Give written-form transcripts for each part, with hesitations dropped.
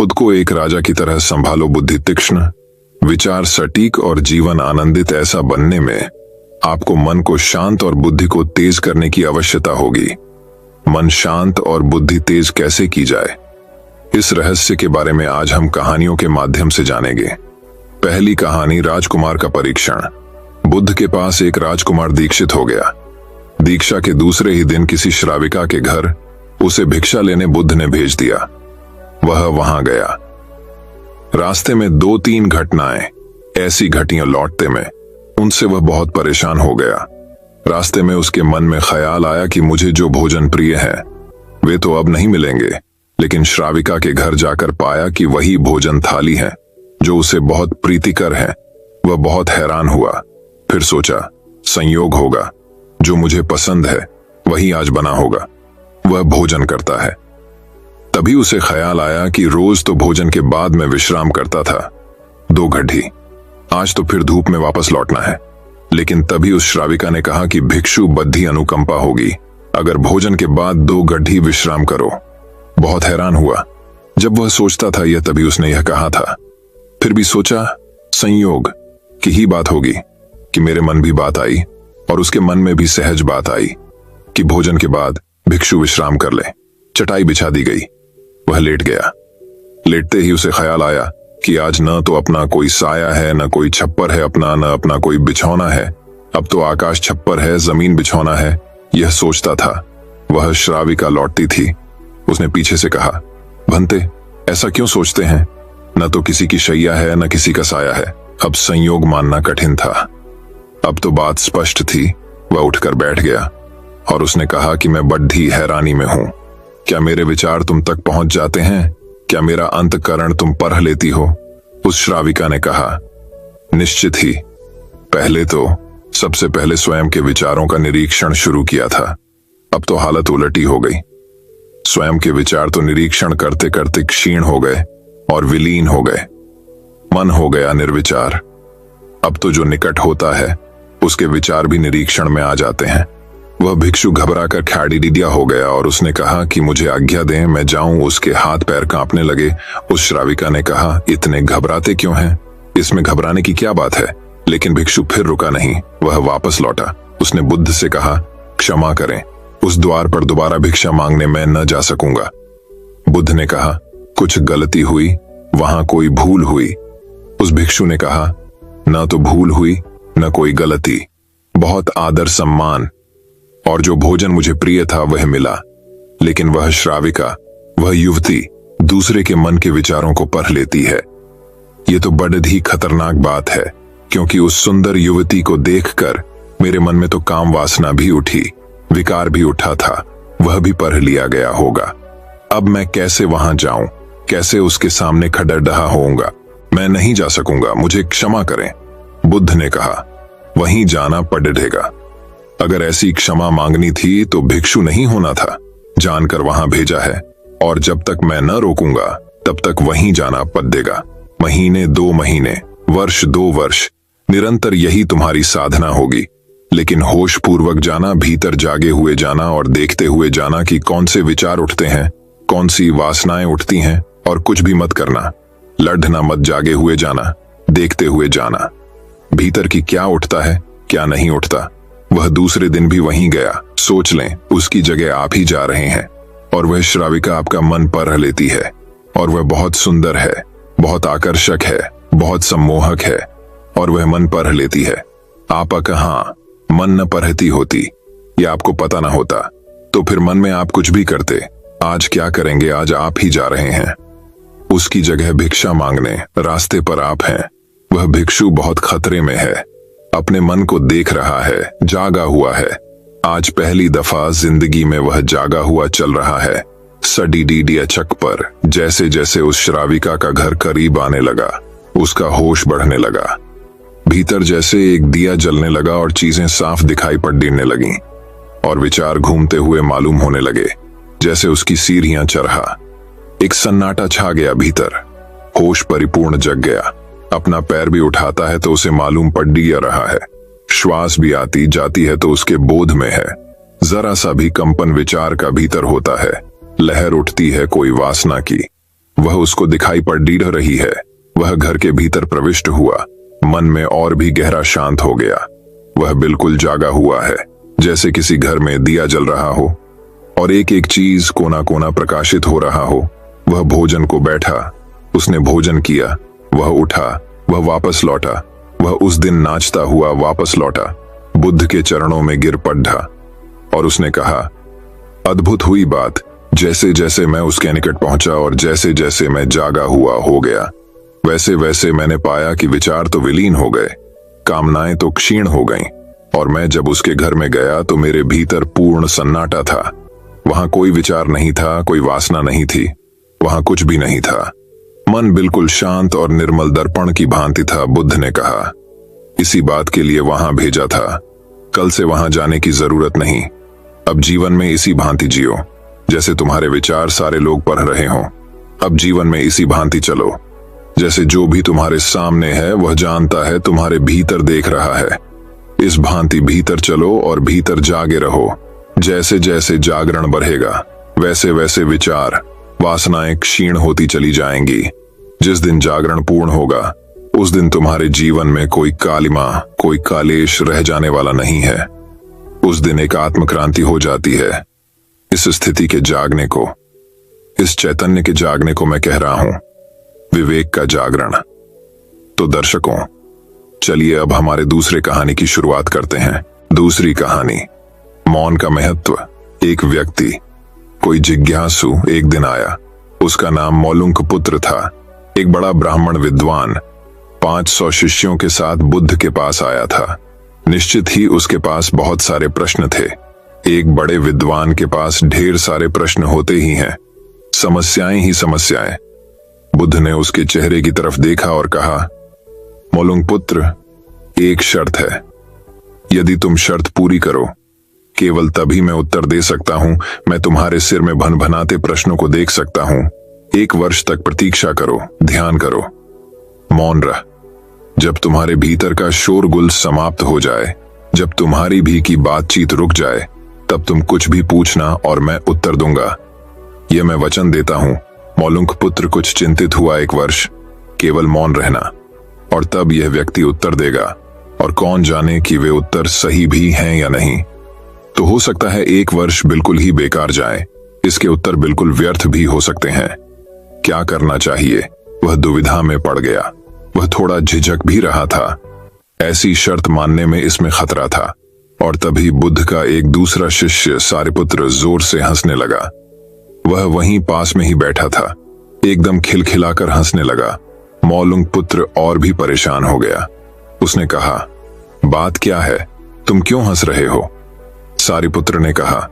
खुद को एक राजा की तरह संभालो। बुद्धि तीक्ष्ण, विचार सटीक और जीवन आनंदित। ऐसा बनने में आपको मन को शांत और बुद्धि को तेज करने की आवश्यकता होगी। मन शांत और बुद्धि तेज कैसे की जाए, इस रहस्य के बारे में आज हम कहानियों के माध्यम से जानेंगे। पहली कहानी, राजकुमार का परीक्षण। बुद्ध के पास एक राजकुमार दीक्षित हो गया। दीक्षा के दूसरे ही दिन किसी श्राविका के घर उसे भिक्षा लेने बुद्ध ने भेज दिया। वह वहां गया। रास्ते में 2-3 घटनाएं ऐसी घटियां लौटते में उनसे वह बहुत परेशान हो गया। रास्ते में उसके मन में ख्याल आया कि मुझे जो भोजन प्रिय है वे तो अब नहीं मिलेंगे, लेकिन श्राविका के घर जाकर पाया कि वही भोजन थाली है जो उसे बहुत प्रीतिकर है। वह बहुत हैरान हुआ। फिर सोचा, संयोग होगा, जो मुझे पसंद है वही आज बना होगा। वह भोजन करता है। तभी उसे ख्याल आया कि रोज तो भोजन के बाद मैं विश्राम करता था 2 घड़ी, आज तो फिर धूप में वापस लौटना है। लेकिन तभी उस श्राविका ने कहा कि भिक्षु बद्धी अनुकंपा होगी अगर भोजन के बाद 2 घड़ी विश्राम करो। बहुत हैरान हुआ जब वह सोचता था यह, तभी उसने यह कहा था। फिर भी सोचा, संयोग की ही बात होगी कि मेरे मन भी बात आई और उसके मन में भी सहज बात आई कि भोजन के बाद भिक्षु विश्राम कर ले। चटाई बिछा दी गई। वह लेट गया। लेटते ही उसे ख्याल आया कि आज न तो अपना कोई साया है, न कोई छप्पर है अपना, न अपना कोई बिछौना है। अब तो आकाश छप्पर है, जमीन बिछौना है। यह सोचता था। वह श्राविका लौटती थी। उसने पीछे से कहा, भंते, ऐसा क्यों सोचते हैं? न तो किसी की शैया है, न किसी का साया है। अब संयोग मानना कठिन था। अब तो बात स्पष्ट थी। वह उठकर बैठ गया और उसने कहा कि मैं बड़ी हैरानी में हूं। क्या मेरे विचार तुम तक पहुंच जाते हैं? क्या मेरा अंतःकरण तुम परख लेती हो? उस श्राविका ने कहा, निश्चित ही। पहले तो सबसे पहले स्वयं के विचारों का निरीक्षण शुरू किया था। अब तो हालत उलटी हो गई। स्वयं के विचार तो निरीक्षण करते करते क्षीण हो गए और विलीन हो गए। मन हो गया निर्विचार। अब तो जो निकट होता है उसके विचार भी निरीक्षण में आ जाते हैं। वह भिक्षु घबराकर खैड़ीडिया हो गया और उसने कहा कि मुझे आज्ञा दें, मैं जाऊं। उसके हाथ पैर कांपने लगे। उस श्राविका ने कहा, इतने घबराते क्यों हैं? इसमें घबराने की क्या बात है? लेकिन भिक्षु फिर रुका नहीं। वह वापस लौटा। उसने बुद्ध से कहा, क्षमा करें, उस द्वार पर दोबारा भिक्षा मांगने मैं न जा सकूंगा। बुद्ध ने कहा, कुछ गलती हुई, वहां कोई भूल हुई। उस भिक्षु ने कहा, न तो भूल हुई न कोई गलती, बहुत आदर सम्मान और जो भोजन मुझे प्रिय था वह मिला। लेकिन वह श्राविका, वह युवती दूसरे के मन के विचारों को परख लेती है। ये तो बड़ी ही खतरनाक बात है, क्योंकि उस सुंदर युवती को देखकर मेरे मन में तो काम वासना भी उठी, विकार भी उठा था। वह भी परख लिया गया होगा। अब मैं कैसे वहां जाऊं? कैसे उसके सामने खड़रडहा होऊंगा? मैं नहीं जा सकूंगा, मुझे क्षमा करें। बुद्ध ने कहा, वहीं जाना पड़ेगा। अगर ऐसी क्षमा मांगनी थी तो भिक्षु नहीं होना था। जानकर वहां भेजा है और जब तक मैं न रोकूंगा तब तक वहीं जाना पड़ेगा। महीने 2 महीने, वर्ष 2 वर्ष, निरंतर यही तुम्हारी साधना होगी। लेकिन होश पूर्वक जाना, भीतर जागे हुए जाना और देखते हुए जाना कि कौन से विचार उठते हैं, कौन सी वासनाएं उठती हैं। और कुछ भी मत करना, लड़ना मत, जागे हुए जाना, देखते हुए जाना। भीतर की क्या उठता है, क्या नहीं उठता। वह दूसरे दिन भी वहीं गया। सोच लें, उसकी जगह आप ही जा रहे हैं और वह श्राविका आपका मन परख लेती है। और वह बहुत सुंदर है, बहुत आकर्षक है, बहुत सम्मोहक है और वह मन परख लेती है। आप कहां मन न परखती होती, यह आपको पता ना होता तो फिर मन में आप कुछ भी करते। आज क्या करेंगे? आज आप ही जा रहे हैं उसकी जगह भिक्षा मांगने। रास्ते पर आप हैं। वह भिक्षु बहुत खतरे में है। अपने मन को देख रहा है, जागा हुआ है। आज पहली दफा जिंदगी में वह जागा हुआ चल रहा है। सडीडीडिया चक पर जैसे जैसे उस श्राविका का घर करीब आने लगा, उसका होश बढ़ने लगा। भीतर जैसे एक दिया जलने लगा और चीजें साफ दिखाई पड़ने लगीं और विचार घूमते हुए मालूम होने लगे, जैसे उसकी सीढ़ियां चरहा। एक सन्नाटा छा गया भीतर। होश परिपूर्ण जग गया। अपना पैर भी उठाता है तो उसे मालूम पड़ रहा है। श्वास भी आती जाती है तो उसके बोध में है। जरा सा भी कंपन विचार का भीतर होता है। लहर उठती है कोई वासना की। वह उसको दिखाई पड़ रही है। वह घर के भीतर प्रविष्ट हुआ। मन में और भी गहरा शांत हो गया। वह बिल्कुल जागा हुआ है, जैसे किसी घर में दिया जल रहा हो और एक एक चीज कोना कोना प्रकाशित हो रहा हो। वह भोजन को बैठा, उसने भोजन किया, वह उठा, वह वापस लौटा, वह उस दिन नाचता हुआ वापस लौटा, बुद्ध के चरणों में गिर पड़ा और उसने कहा, अद्भुत हुई बात। जैसे जैसे मैं उसके निकट पहुंचा और जैसे जैसे मैं जागा हुआ हो गया, वैसे वैसे मैंने पाया कि विचार तो विलीन हो गए, कामनाएं तो क्षीण हो गईं, और मैं जब उसके घर में गया तो मेरे भीतर पूर्ण सन्नाटा था। वहां कोई विचार नहीं था, कोई वासना नहीं थी, वहां कुछ भी नहीं था। मन बिल्कुल शांत और निर्मल दर्पण की भांति था। बुद्ध ने कहा, इसी बात के लिए वहां भेजा था। कल से वहां जाने की जरूरत नहीं। अब जीवन में इसी भांति जियो, जैसे तुम्हारे विचार सारे लोग पढ़ रहे हों। अब जीवन में इसी भांति चलो, जैसे जो भी तुम्हारे सामने है वह जानता है, तुम्हारे भीतर देख रहा है। इस भांति भीतर चलो और भीतर जागे रहो। जैसे जैसे जागरण बढ़ेगा, वैसे वैसे विचार, वासनाएं क्षीण होती चली जाएंगी। जिस दिन जागरण पूर्ण होगा, उस दिन तुम्हारे जीवन में कोई कालिमा, कोई कालेश रह जाने वाला नहीं है। उस दिन एक आत्मक्रांति हो जाती है। इस स्थिति के जागने को, इस चैतन्य के जागने को मैं कह रहा हूं विवेक का जागरण। तो दर्शकों, चलिए अब हमारे दूसरे कहानी की शुरुआत करते हैं। दूसरी कहानी, मौन का महत्व। एक व्यक्ति, कोई जिज्ञासु एक दिन आया। उसका नाम मौलुंक पुत्र था। एक बड़ा ब्राह्मण विद्वान 500 शिष्यों के साथ बुद्ध के पास आया था। निश्चित ही उसके पास बहुत सारे प्रश्न थे। एक बड़े विद्वान के पास ढेर सारे प्रश्न होते ही हैं, समस्याएं ही समस्याएं। बुद्ध ने उसके चेहरे की तरफ देखा और कहा, मौलुंक पुत्र, एक शर्त है। यदि तुम शर्त पूरी करो, केवल तभी मैं उत्तर दे सकता हूं। मैं तुम्हारे सिर में भनभनाते प्रश्नों को देख सकता हूं। 1 वर्ष तक प्रतीक्षा करो, ध्यान करो, मौन रह। जब तुम्हारे भीतर का शोरगुल समाप्त हो जाए, जब तुम्हारी भी की बातचीत रुक जाए, तब तुम कुछ भी पूछना और मैं उत्तर दूंगा। यह मैं वचन देता हूं। मौलुंक पुत्र कुछ चिंतित हुआ। 1 वर्ष केवल मौन रहना, और तब यह व्यक्ति उत्तर देगा, और कौन जाने कि वे उत्तर सही भी हैं या नहीं। तो हो सकता है 1 वर्ष बिल्कुल ही बेकार जाए, इसके उत्तर बिल्कुल व्यर्थ भी हो सकते हैं। क्या करना चाहिए, वह दुविधा में पड़ गया। वह थोड़ा झिझक भी रहा था। ऐसी शर्त मानने में इसमें खतरा था। और तभी बुद्ध का एक दूसरा शिष्य सारिपुत्र जोर से हंसने लगा। वह वहीं पास में ही बैठा था, एकदम खिलखिलाकर हंसने लगा। मौलुंक पुत्र और भी परेशान हो गया। उसने कहा, बात क्या है, तुम क्यों हंस रहे हो? सारिपुत्र ने कहा,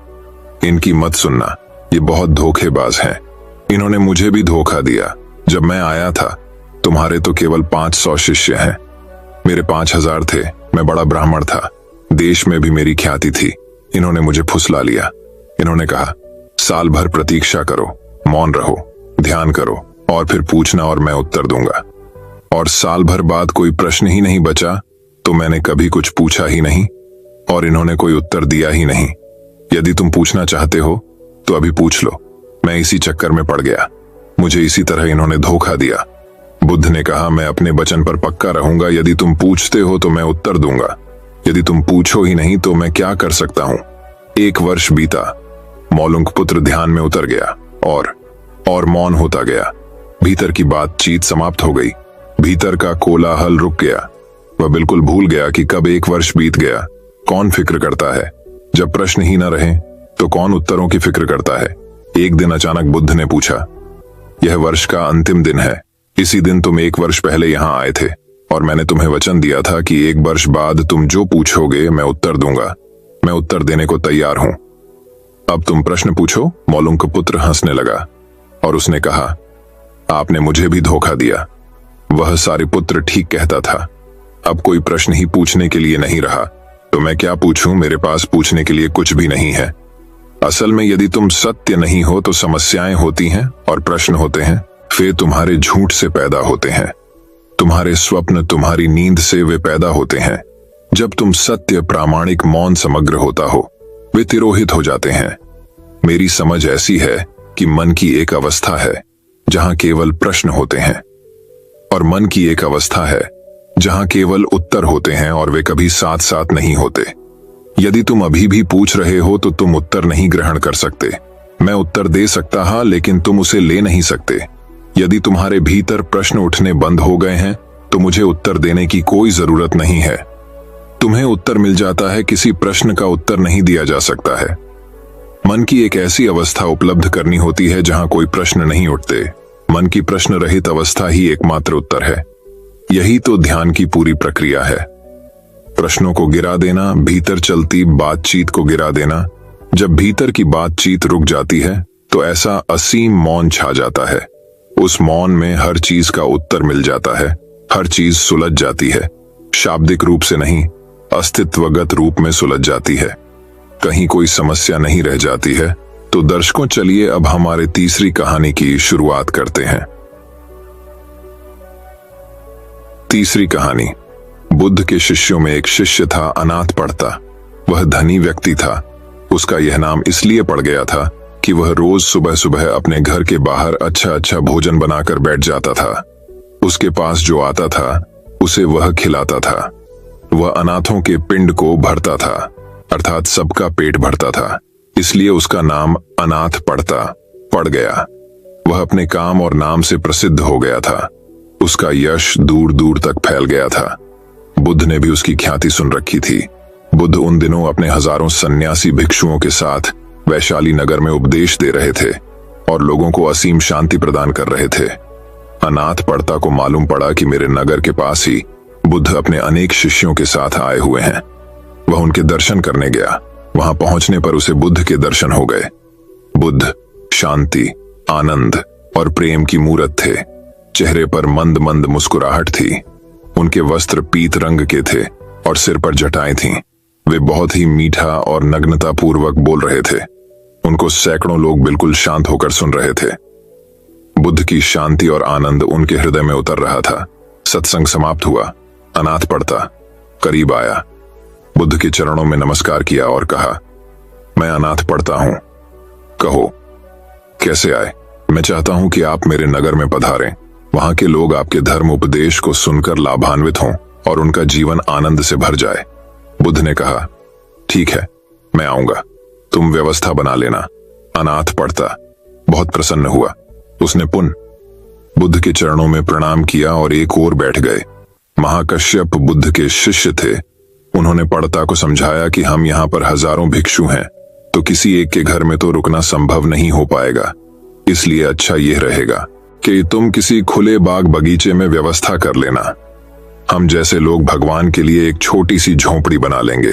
इनकी मत सुनना, ये बहुत धोखेबाज हैं। इन्होंने मुझे भी धोखा दिया। जब मैं आया था, तुम्हारे तो केवल 500 शिष्य हैं, मेरे 5000 थे। मैं बड़ा ब्राह्मण था, देश में भी मेरी ख्याति थी। इन्होंने मुझे फुसला लिया। इन्होंने कहा, साल भर प्रतीक्षा करो, मौन रहो, ध्यान करो, और फिर पूछना और मैं उत्तर दूंगा। और साल भर बाद कोई प्रश्न ही नहीं बचा तो मैंने कभी कुछ पूछा ही नहीं, और इन्होंने कोई उत्तर दिया ही नहीं। यदि तुम पूछना चाहते हो तो अभी पूछ लो। मैं इसी चक्कर में पड़ गया, मुझे इसी तरह इन्होंने धोखा दिया। बुद्ध ने कहा, मैं अपने वचन पर पक्का रहूंगा। यदि तुम पूछते हो तो मैं उत्तर दूंगा, यदि तुम पूछो ही नहीं तो मैं क्या कर सकता हूं। 1 वर्ष बीता। मौलुंक पुत्र ध्यान में उतर गया और मौन होता गया। भीतर की बातचीत समाप्त हो गई। भीतर का कोलाहल रुक गया। वह बिल्कुल भूल गया कि कब 1 वर्ष बीत गया। कौन फिक्र करता है? जब प्रश्न ही न रहे तो कौन उत्तरों की फिक्र करता है? एक दिन अचानक बुद्ध ने पूछा, यह वर्ष का अंतिम दिन है। इसी दिन तुम 1 वर्ष पहले यहाँ आए थे, और मैंने तुम्हें वचन दिया था कि 1 वर्ष बाद तुम जो पूछोगे मैं उत्तर दूंगा। मैं उत्तर देने को तैयार हूं। अब तुम प्रश्न पूछो। मौलुंक पुत्र हंसने लगा और उसने कहा, आपने मुझे भी धोखा दिया। वह सारिपुत्र ठीक कहता था। अब कोई प्रश्न ही पूछने के लिए नहीं रहा, तो मैं क्या पूछूं? मेरे पास पूछने के लिए कुछ भी नहीं है। असल में यदि तुम सत्य नहीं हो तो समस्याएं होती हैं और प्रश्न होते हैं, फिर तुम्हारे झूठ से पैदा होते हैं। तुम्हारे स्वप्न, तुम्हारी नींद से वे पैदा होते हैं। जब तुम सत्य, प्रामाणिक, मौन, समग्र होता हो, वे तिरोहित हो जाते हैं। मेरी समझ ऐसी है कि मन की एक अवस्था है जहां केवल प्रश्न होते हैं, और मन की एक अवस्था है जहां केवल उत्तर होते हैं और वे कभी साथ साथ नहीं होते। यदि तुम अभी भी पूछ रहे हो तो तुम उत्तर नहीं ग्रहण कर सकते। मैं उत्तर दे सकता हा, लेकिन तुम उसे ले नहीं सकते। यदि तुम्हारे भीतर प्रश्न उठने बंद हो गए हैं तो मुझे उत्तर देने की कोई जरूरत नहीं है। तुम्हें उत्तर मिल जाता है, किसी प्रश्न का उत्तर नहीं दिया जा सकता है। मन की एक ऐसी अवस्था उपलब्ध करनी होती है जहां कोई प्रश्न नहीं उठते। मन की प्रश्न रहित अवस्था ही एकमात्र उत्तर है। यही तो ध्यान की पूरी प्रक्रिया है। प्रश्नों को गिरा देना, भीतर चलती बातचीत को गिरा देना। जब भीतर की बातचीत रुक जाती है तो ऐसा असीम मौन छा जाता है। उस मौन में हर चीज का उत्तर मिल जाता है, हर चीज सुलझ जाती है। शाब्दिक रूप से नहीं, अस्तित्वगत रूप में सुलझ जाती है। कहीं कोई समस्या नहीं रह जाती है। तो दर्शकों, चलिए अब हमारे तीसरी कहानी की शुरुआत करते हैं। तीसरी कहानी। बुद्ध के शिष्यों में एक शिष्य था, अनाथ पढ़ता। वह धनी व्यक्ति था। उसका यह नाम इसलिए पड़ गया था कि वह रोज सुबह सुबह अपने घर के बाहर अच्छा अच्छा भोजन बनाकर बैठ जाता था। उसके पास जो आता था उसे वह खिलाता था। वह अनाथों के पिंड को भरता था, अर्थात सबका पेट भरता था। इसलिए उसका नाम अनाथ पढ़ता पड़ गया। वह अपने काम और नाम से प्रसिद्ध हो गया था। उसका यश दूर दूर तक फैल गया था। बुद्ध ने भी उसकी ख्याति सुन रखी थी। बुद्ध उन दिनों अपने हजारों सन्यासी भिक्षुओं के साथ वैशाली नगर में उपदेश दे रहे थे और लोगों को असीम शांति प्रदान कर रहे थे। अनाथ पढ़ता को मालूम पड़ा कि मेरे नगर के पास ही बुद्ध अपने अनेक शिष्यों के साथ आए हुए हैं। वह उनके दर्शन करने गया। वहां पहुंचने पर उसे बुद्ध के दर्शन हो गए। बुद्ध शांति, आनंद और प्रेम की मूरत थे। चेहरे पर मंद मंद मुस्कुराहट थी। उनके वस्त्र पीत रंग के थे और सिर पर जटाएं थीं। वे बहुत ही मीठा और नग्नता पूर्वक बोल रहे थे। उनको सैकड़ों लोग बिल्कुल शांत होकर सुन रहे थे। बुद्ध की शांति और आनंद उनके हृदय में उतर रहा था। सत्संग समाप्त हुआ। अनाथ पढ़ता करीब आया, बुद्ध के चरणों में नमस्कार किया और कहा, मैं अनाथ पढ़ता हूं। कहो कैसे आए? मैं चाहता हूं कि आप मेरे नगर में पधारें। वहां के लोग आपके धर्म उपदेश को सुनकर लाभान्वित हों और उनका जीवन आनंद से भर जाए। बुद्ध ने कहा, ठीक है, मैं आऊंगा। तुम व्यवस्था बना लेना। अनाथ पढ़ता बहुत प्रसन्न हुआ। उसने पुनः बुद्ध के चरणों में प्रणाम किया और एक ओर बैठ गए। महाकश्यप बुद्ध के शिष्य थे। उन्होंने पढ़ता को समझाया कि हम यहाँ पर हजारों भिक्षु हैं, तो किसी एक के घर में तो रुकना संभव नहीं हो पाएगा। इसलिए अच्छा यह रहेगा कि तुम किसी खुले बाग बगीचे में व्यवस्था कर लेना। हम जैसे लोग भगवान के लिए एक छोटी सी झोंपड़ी बना लेंगे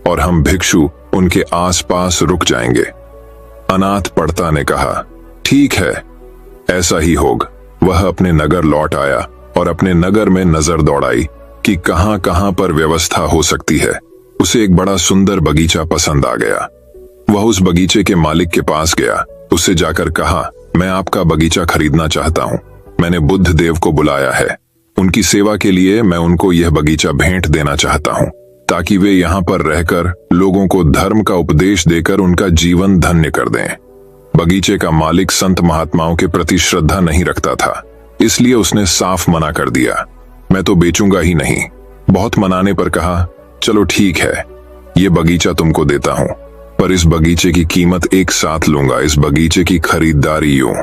और हम भिक्षु उनके आसपास रुक जाएंगे। अनाथ पढ़ता ने कहा, ठीक है, ऐसा ही होगा। वह अपने नगर लौट आया और अपने नगर में नजर दौड़ाई कि कहां कहां पर व्यवस्था हो सकती है। उसे एक बड़ा सुंदर बगीचा पसंद आ गया। वह उस बगीचे के मालिक के पास गया। उससे जाकर कहा, मैं आपका बगीचा खरीदना चाहता हूं। मैंने बुद्ध देव को बुलाया है। उनकी सेवा के लिए मैं उनको यह बगीचा भेंट देना चाहता हूं, ताकि वे यहाँ पर रहकर लोगों को धर्म का उपदेश देकर उनका जीवन धन्य कर दें। बगीचे का मालिक संत महात्माओं के प्रति श्रद्धा नहीं रखता था, इसलिए उसने साफ मना कर दिया, मैं तो बेचूंगा ही नहीं। बहुत मनाने पर कहा, चलो ठीक है, ये बगीचा तुमको देता हूं, पर इस बगीचे की कीमत एक साथ लूंगा। इस बगीचे की खरीदारी यूं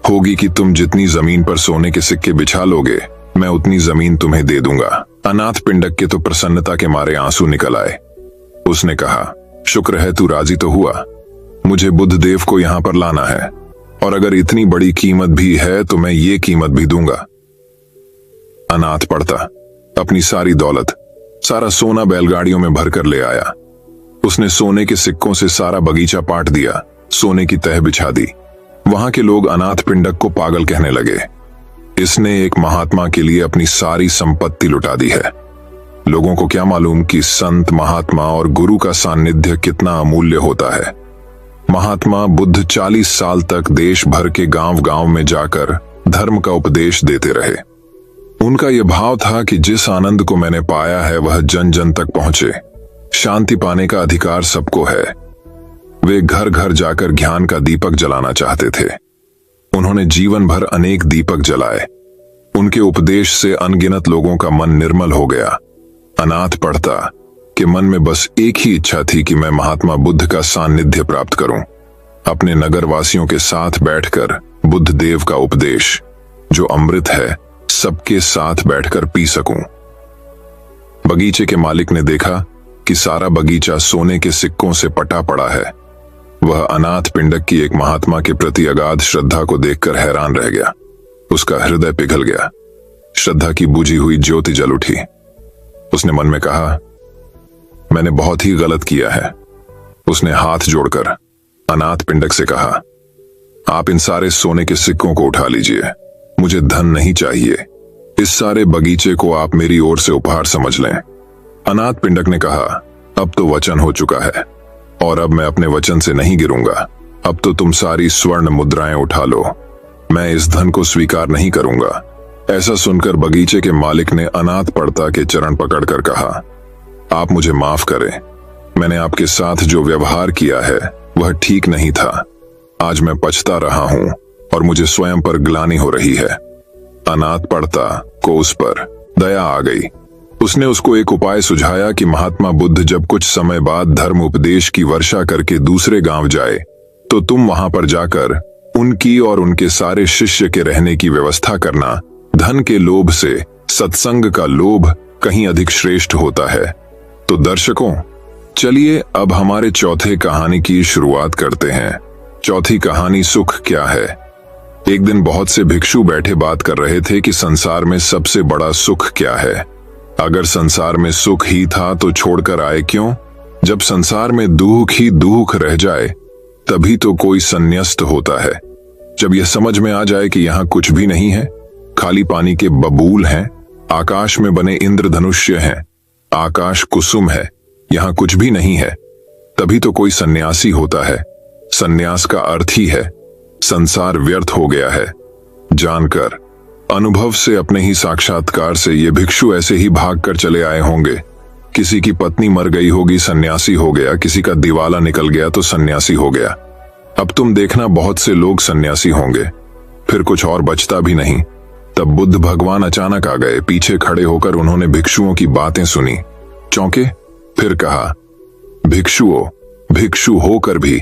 होगी कि तुम जितनी जमीन पर सोने के सिक्के बिछा लोगे, मैं उतनी जमीन तुम्हें दे दूंगा। अनाथ पिंडक के तो प्रसन्नता के मारे आंसू निकल आए। उसने कहा, शुक्र है तू राजी तो हुआ। मुझे बुद्ध देव को यहाँ पर लाना है, और अगर इतनी बड़ी कीमत भी है तो मैं ये कीमत भी दूंगा। अनाथ पढ़ता अपनी सारी दौलत, सारा सोना बैलगाड़ियों में भरकर ले आया। उसने सोने के सिक्कों से सारा बगीचा पाट दिया, सोने की तह बिछा दी। वहां के लोग अनाथ पिंडक को पागल कहने लगे। इसने एक महात्मा के लिए अपनी सारी संपत्ति लुटा दी है। लोगों को क्या मालूम कि संत, महात्मा और गुरु का सानिध्य कितना अमूल्य होता है। महात्मा बुद्ध 40 साल तक देश भर के गांव गांव में जाकर धर्म का उपदेश देते रहे। उनका यह भाव था कि जिस आनंद को मैंने पाया है वह जन जन तक पहुंचे। शांति पाने का अधिकार सबको है। वे घर घर जाकर ज्ञान का दीपक जलाना चाहते थे। उन्होंने जीवन भर अनेक दीपक जलाए। उनके उपदेश से अनगिनत लोगों का मन निर्मल हो गया। अनाथ पढ़ता के मन में बस एक ही इच्छा थी कि मैं महात्मा बुद्ध का सानिध्य प्राप्त करूं, अपने नगर वासियों के साथ बैठकर बुद्ध देव का उपदेश जो अमृत है सबके साथ बैठकर पी सकूं। बगीचे के मालिक ने देखा कि सारा बगीचा सोने के सिक्कों से पटा पड़ा है। वह अनाथ पिंडक की एक महात्मा के प्रति अगाध श्रद्धा को देखकर हैरान रह गया। उसका हृदय पिघल गया। श्रद्धा की बुझी हुई ज्योति जल उठी। उसने मन में कहा, मैंने बहुत ही गलत किया है। उसने हाथ जोड़कर अनाथ पिंडक से कहा, आप इन सारे सोने के सिक्कों को उठा लीजिए, मुझे धन नहीं चाहिए। इस सारे बगीचे को आप मेरी ओर से उपहार समझ लें। अनाथ पिंडक ने कहा, अब तो वचन हो चुका है और अब मैं अपने वचन से नहीं गिरूंगा। अब तो तुम सारी स्वर्ण मुद्राएं उठा लो, मैं इस धन को स्वीकार नहीं करूंगा। ऐसा सुनकर बगीचे के मालिक ने अनाथ पड़ता के चरण पकड़कर कहा, आप मुझे माफ करें, मैंने आपके साथ जो व्यवहार किया है वह ठीक नहीं था। आज मैं पछता रहा हूं और मुझे स्वयं पर ग्लानि हो रही है। अनाथ पड़ता को उस पर दया आ गई। उसने उसको एक उपाय सुझाया कि महात्मा बुद्ध जब कुछ समय बाद धर्म उपदेश की वर्षा करके दूसरे गांव जाए तो तुम वहां पर जाकर उनकी और उनके सारे शिष्य के रहने की व्यवस्था करना। धन के लोभ से सत्संग का लोभ कहीं अधिक श्रेष्ठ होता है। तो दर्शकों, चलिए अब हमारे चौथे कहानी की शुरुआत करते हैं। चौथी कहानी सुख क्या है। एक दिन बहुत से भिक्षु बैठे बात कर रहे थे कि संसार में सबसे बड़ा सुख क्या है। अगर संसार में सुख ही था तो छोड़कर आए क्यों? जब संसार में दुख ही दुख रह जाए तभी तो कोई संन्यस्त होता है। जब यह समझ में आ जाए कि यहाँ कुछ भी नहीं है, खाली पानी के बबूल हैं, आकाश में बने इंद्रधनुष्य हैं, आकाश कुसुम है, यहाँ कुछ भी नहीं है, तभी तो कोई सन्यासी होता है। सन्यास का अर्थ ही है संसार व्यर्थ हो गया है। जानकर, अनुभव से, अपने ही साक्षात्कार से ये भिक्षु ऐसे ही भागकर चले आए होंगे। किसी की पत्नी मर गई होगी, सन्यासी हो गया, किसी का दिवाला निकल गया तो सन्यासी हो गया। अब तुम देखना बहुत से लोग सन्यासी होंगे, फिर कुछ और बचता भी नहीं। तब बुद्ध भगवान अचानक आ गए। पीछे खड़े होकर उन्होंने भिक्षुओं की बातें सुनी, चौंके, फिर कहा, भिक्षुओं, भिक्षु होकर भी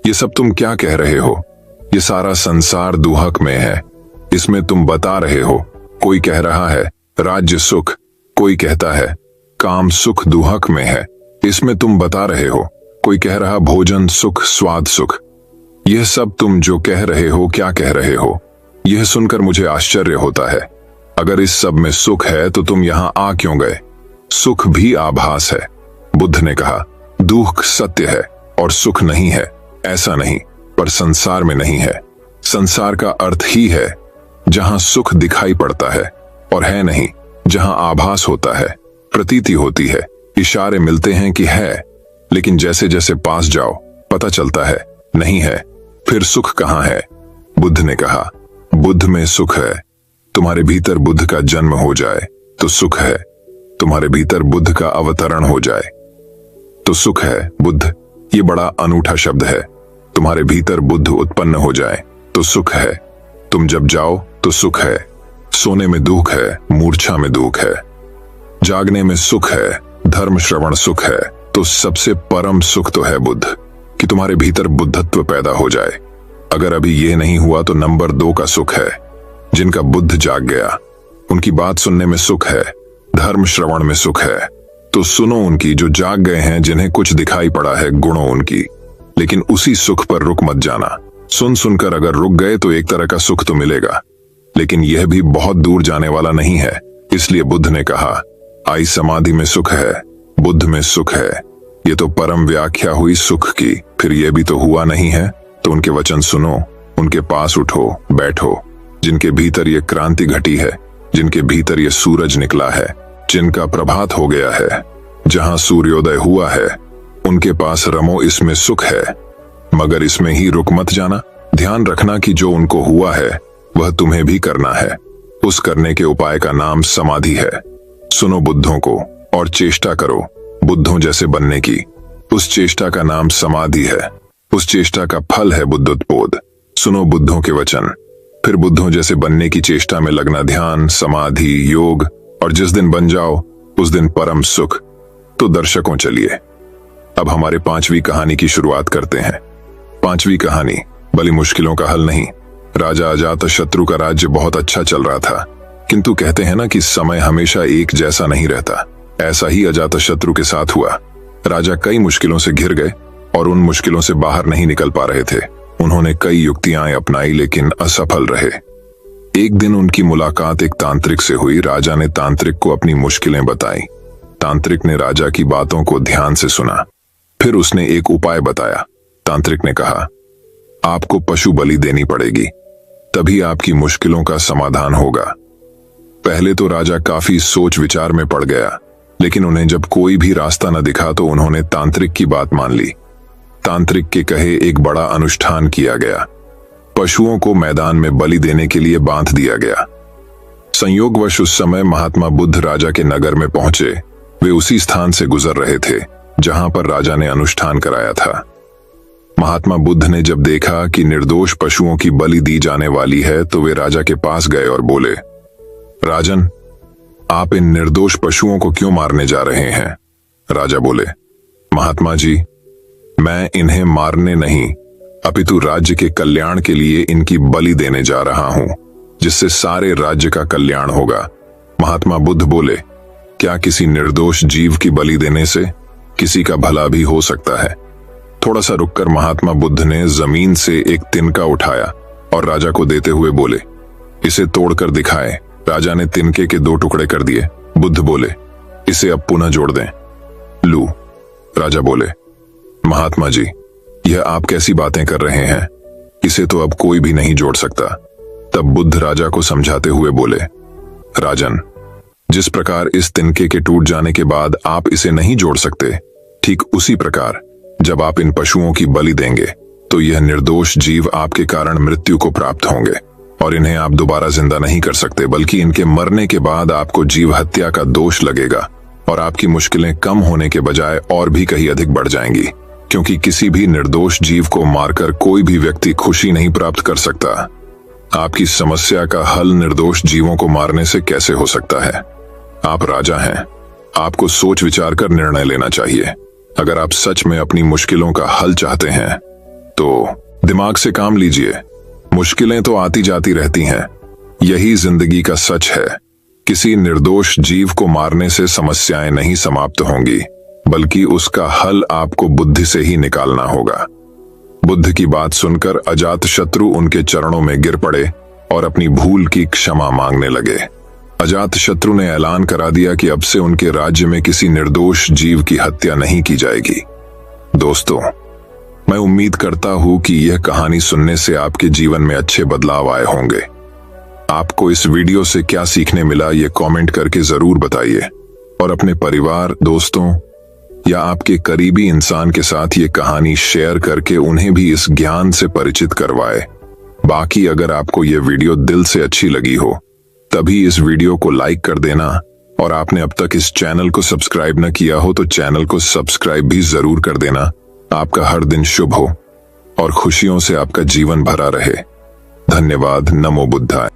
ये सब तुम क्या कह रहे हो? ये सारा संसार दुहक में है, इसमें तुम बता रहे हो। कोई कह रहा है राज्य सुख, कोई कहता है काम सुख दुहक में है, इसमें तुम बता रहे हो। कोई कह रहा भोजन सुख, स्वाद सुख। यह सब तुम जो कह रहे हो क्या कह रहे हो? यह सुनकर मुझे आश्चर्य होता है। अगर इस सब में सुख है तो तुम यहां आ क्यों गए? सुख भी आभास है। बुद्ध ने कहा, दुख सत्य है और सुख नहीं है, ऐसा नहीं, पर संसार में नहीं है। संसार का अर्थ ही है जहां सुख दिखाई पड़ता है और है नहीं, जहां आभास होता है, प्रतीति होती है, इशारे मिलते हैं कि है, लेकिन जैसे जैसे पास जाओ पता चलता है नहीं है। फिर सुख कहां है? बुद्ध ने कहा, बुद्ध में सुख है। तुम्हारे भीतर बुद्ध का जन्म हो जाए तो सुख है। तुम्हारे भीतर बुद्ध का अवतरण हो जाए तो सुख है। बुद्ध, ये बड़ा अनूठा शब्द है। तुम्हारे भीतर बुद्ध उत्पन्न हो जाए तो सुख है। तुम जब जाओ तो सुख है। सोने में दुख है, मूर्छा में दुख है, जागने में सुख है, धर्म श्रवण सुख है, तो सबसे परम सुख तो है बुद्ध, कि तुम्हारे भीतर बुद्धत्व पैदा हो जाए। अगर अभी ये नहीं हुआ तो नंबर 2 का सुख है। जिनका बुद्ध जाग गया उनकी बात सुनने में सुख है, धर्म श्रवण में सुख है, तो सुनो उनकी जो जाग गए हैं, जिन्हें कुछ दिखाई पड़ा है गुणों उनकी। लेकिन उसी सुख पर रुक मत जाना। सुन सुनकर अगर रुक गए तो एक तरह का सुख तो मिलेगा, लेकिन यह भी बहुत दूर जाने वाला नहीं है। इसलिए बुद्ध ने कहा, आई समाधि में सुख है, बुद्ध में सुख है। ये तो परम व्याख्या हुई सुख की। फिर यह भी तो हुआ नहीं है, तो उनके वचन सुनो, उनके पास उठो, बैठो। जिनके भीतर ये क्रांति घटी है, जिनके भीतर ये सूरज निकला है, जिनका प्रभात हो गया है, जहां सूर्योदय हुआ है, उनके पास रमो, इसमें सुख है। मगर इसमें ही रुक मत जाना। ध्यान रखना कि जो उनको हुआ है वह तुम्हें भी करना है। उस करने के उपाय का नाम समाधि है। सुनो बुद्धों को और चेष्टा करो बुद्धों जैसे बनने की। उस चेष्टा का नाम समाधि है। उस चेष्टा का फल है बुद्धोत्पोध। सुनो बुद्धों के वचन, फिर बुद्धों जैसे बनने की चेष्टा में लगना, ध्यान, समाधि, योग, और जिस दिन बन जाओ उस दिन परम सुख। तो दर्शकों, चलिए अब हमारे 5वीं कहानी की शुरुआत करते हैं। 5वीं कहानी बड़ी मुश्किलों का हल नहीं। राजा अजातशत्रु का राज्य बहुत अच्छा चल रहा था, किंतु कहते हैं ना कि समय हमेशा एक जैसा नहीं रहता। ऐसा ही अजातशत्रु के साथ हुआ। राजा कई मुश्किलों से घिर गए और उन मुश्किलों से बाहर नहीं निकल पा रहे थे। उन्होंने कई युक्तियां अपनाई लेकिन असफल रहे। एक दिन उनकी मुलाकात एक तांत्रिक से हुई। राजा ने तांत्रिक को अपनी मुश्किलें बताई। तांत्रिक ने राजा की बातों को ध्यान से सुना, फिर उसने एक उपाय बताया। तांत्रिक ने कहा, आपको पशु बलि देनी पड़ेगी, तभी आपकी मुश्किलों का समाधान होगा। पहले तो राजा काफी सोच विचार में पड़ गया, लेकिन उन्हें जब कोई भी रास्ता न दिखा तो उन्होंने तांत्रिक की बात मान ली। तांत्रिक के कहे एक बड़ा अनुष्ठान किया गया। पशुओं को मैदान में बलि देने के लिए बांध दिया गया। संयोगवश उस समय महात्मा बुद्ध राजा के नगर में पहुंचे। वे उसी स्थान से गुजर रहे थे जहां पर राजा ने अनुष्ठान कराया था। महात्मा बुद्ध ने जब देखा कि निर्दोष पशुओं की बलि दी जाने वाली है तो वे राजा के पास गए और बोले, राजन, आप इन निर्दोष पशुओं को क्यों मारने जा रहे हैं? राजा बोले, महात्मा जी, मैं इन्हें मारने नहीं अपितु राज्य के कल्याण के लिए इनकी बलि देने जा रहा हूं, जिससे सारे राज्य का कल्याण होगा। महात्मा बुद्ध बोले, क्या किसी निर्दोष जीव की बलि देने से किसी का भला भी हो सकता है? थोड़ा सा रुककर महात्मा बुद्ध ने जमीन से एक तिनका उठाया और राजा को देते हुए बोले, इसे तोड़कर दिखाएं। राजा ने तिनके के 2 टुकड़े कर दिए। बुद्ध बोले, इसे अब पुनः जोड़ दें। लू। राजा बोले, महात्मा जी, यह आप कैसी बातें कर रहे हैं? इसे तो अब कोई भी नहीं जोड़ सकता। तब बुद्ध राजा को समझाते हुए बोले, राजन, जिस प्रकार इस तिनके के टूट जाने के बाद आप इसे नहीं जोड़ सकते, ठीक उसी प्रकार जब आप इन पशुओं की बलि देंगे तो यह निर्दोष जीव आपके कारण मृत्यु को प्राप्त होंगे और इन्हें आप दोबारा जिंदा नहीं कर सकते, बल्कि इनके मरने के बाद आपको जीव हत्या का दोष लगेगा और आपकी मुश्किलें कम होने के बजाय और भी कहीं अधिक बढ़ जाएंगी, क्योंकि किसी भी निर्दोष जीव को मारकर कोई भी व्यक्ति खुशी नहीं प्राप्त कर सकता। आपकी समस्या का हल निर्दोष जीवों को मारने से कैसे हो सकता है? आप राजा हैं, आपको सोच विचार कर निर्णय लेना चाहिए। अगर आप सच में अपनी मुश्किलों का हल चाहते हैं तो दिमाग से काम लीजिए। मुश्किलें तो आती जाती रहती हैं, यही जिंदगी का सच है। किसी निर्दोष जीव को मारने से समस्याएं नहीं समाप्त होंगी, बल्कि उसका हल आपको बुद्धि से ही निकालना होगा। बुद्ध की बात सुनकर अजातशत्रु उनके चरणों में गिर पड़े और अपनी भूल की क्षमा मांगने लगे। अजातशत्रु ने ऐलान करा दिया कि अब से उनके राज्य में किसी निर्दोष जीव की हत्या नहीं की जाएगी। दोस्तों, मैं उम्मीद करता हूं कि यह कहानी सुनने से आपके जीवन में अच्छे बदलाव आए होंगे। आपको इस वीडियो से क्या सीखने मिला, ये कमेंट करके जरूर बताइए और अपने परिवार, दोस्तों या आपके करीबी इंसान के साथ ये कहानी शेयर करके उन्हें भी इस ज्ञान से परिचित करवाए। बाकी अगर आपको ये वीडियो दिल से अच्छी लगी हो तभी इस वीडियो को लाइक कर देना, और आपने अब तक इस चैनल को सब्सक्राइब न किया हो तो चैनल को सब्सक्राइब भी जरूर कर देना। आपका हर दिन शुभ हो और खुशियों से आपका जीवन भरा रहे। धन्यवाद। नमो बुद्धाय।